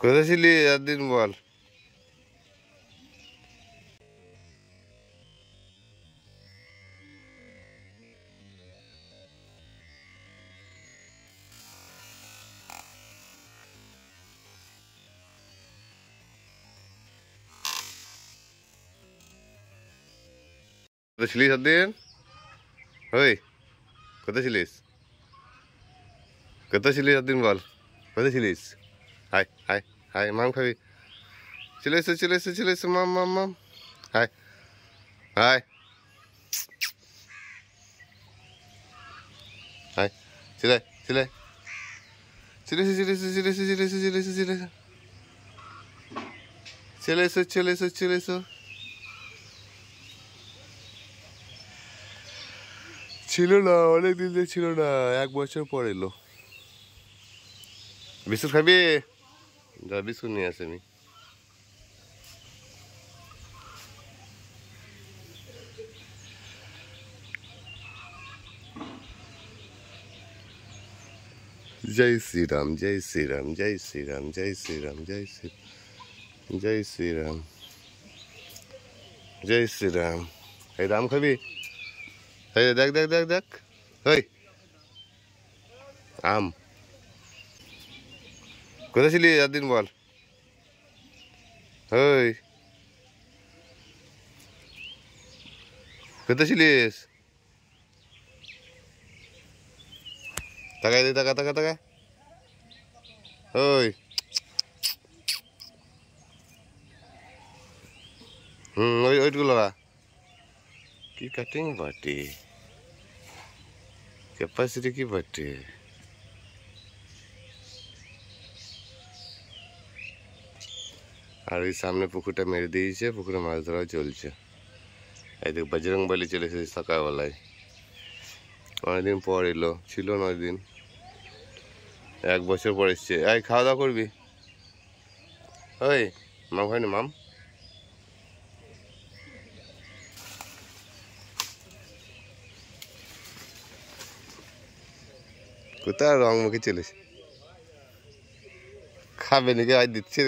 কোথায় ছিলি একদিন বল। কোথায় ছিলিস একদিন? ওই কোথায় ছিলিস? কোথায় ছিলিস একদিন বল। কোথায় ছিলিস? হাই হাই হাই, মাম খাবি? চলে এসো চলে এসো চলে এসো, মাম মাম মাম। হাই হাই হাই, চলে চলে চলে এসো চলে এসো চলে এসো চলে এসো চলে এসো চলে এসো চলে এসো চলে এসো চলে এসো। ছিল না, অনেক দিন থেকে ছিল না, 1 বছর পর এলো। বিস্কুট খাবি? যা বিস্কুট নিয়ে আসে আমি। जय श्री राम जय श्री राम जय श्री राम जय श्री राम जय श्री जय श्री राम जय श्री राम। এই রাম খাবি? এই দেখ দেখ দেখ দেখ, ওই আম। কোথায় ছিলি একদিন বল। ওই কোথায় ছিলিস? তাকাই দে, তাকা তাকা তাকা। ওই ওই ওইটুকু লড়া। কি কাটিং বাটি, ক্যাপাসিটি কি বাটি। আর ওই সামনে পুকুরটা মেরে দিয়েছে, পুকুরে মাছ ধরা চলছে। এই দেখ বজরং বলি চলে এসেছে সকালবেলায়, অনেকদিন পর এলো, ছিল 9 দিন, 1 বছর পর এসছে। এই খাওয়া দাওয়া করবি? ওই মাম খাই না মাম? কোথায় রং মুখে চলেছে, খাবে নাকি? আজ দিচ্ছে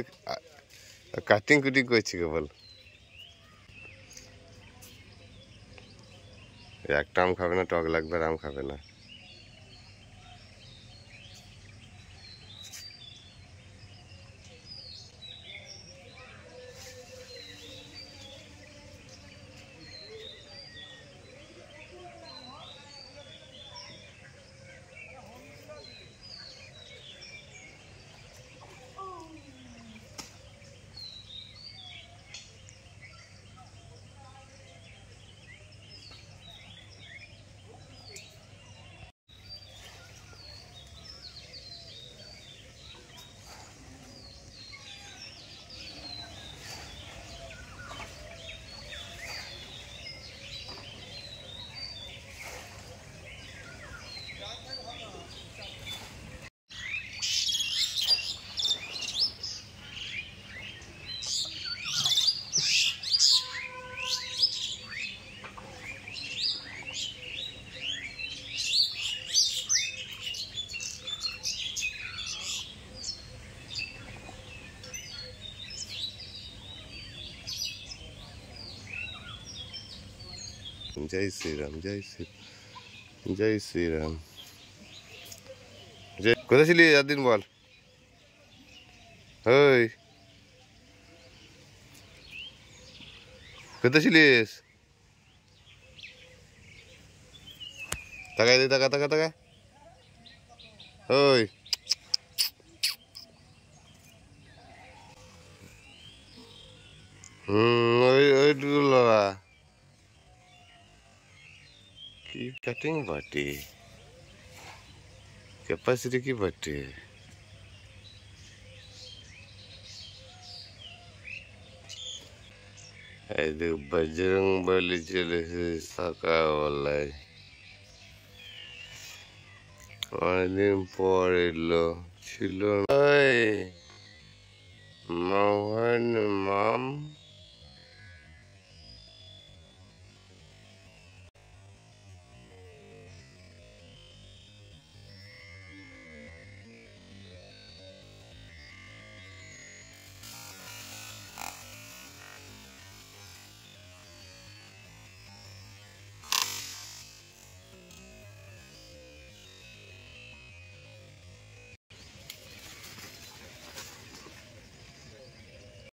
কাটিং কুটিং করছে কেবল। একটা আম খাবে না, টক লাগবে, আর আম খাবে না। जय श्री राम जय श्री जय श्री राम जय। কোথায় ছিলি একদিন বল। ওই কোথায় ছিলিস? তাকাই দে, তাকা তাকা তাকা। ওই ওই ওইটুকু লড়া। কি কাটিং বাটি, ক্যাপাসিটি কি বাটি। এই দেখ বজরং বলি চলে এসেছে সকালবেলায়, অনেকদিন পর এলো, ছিল না। মাম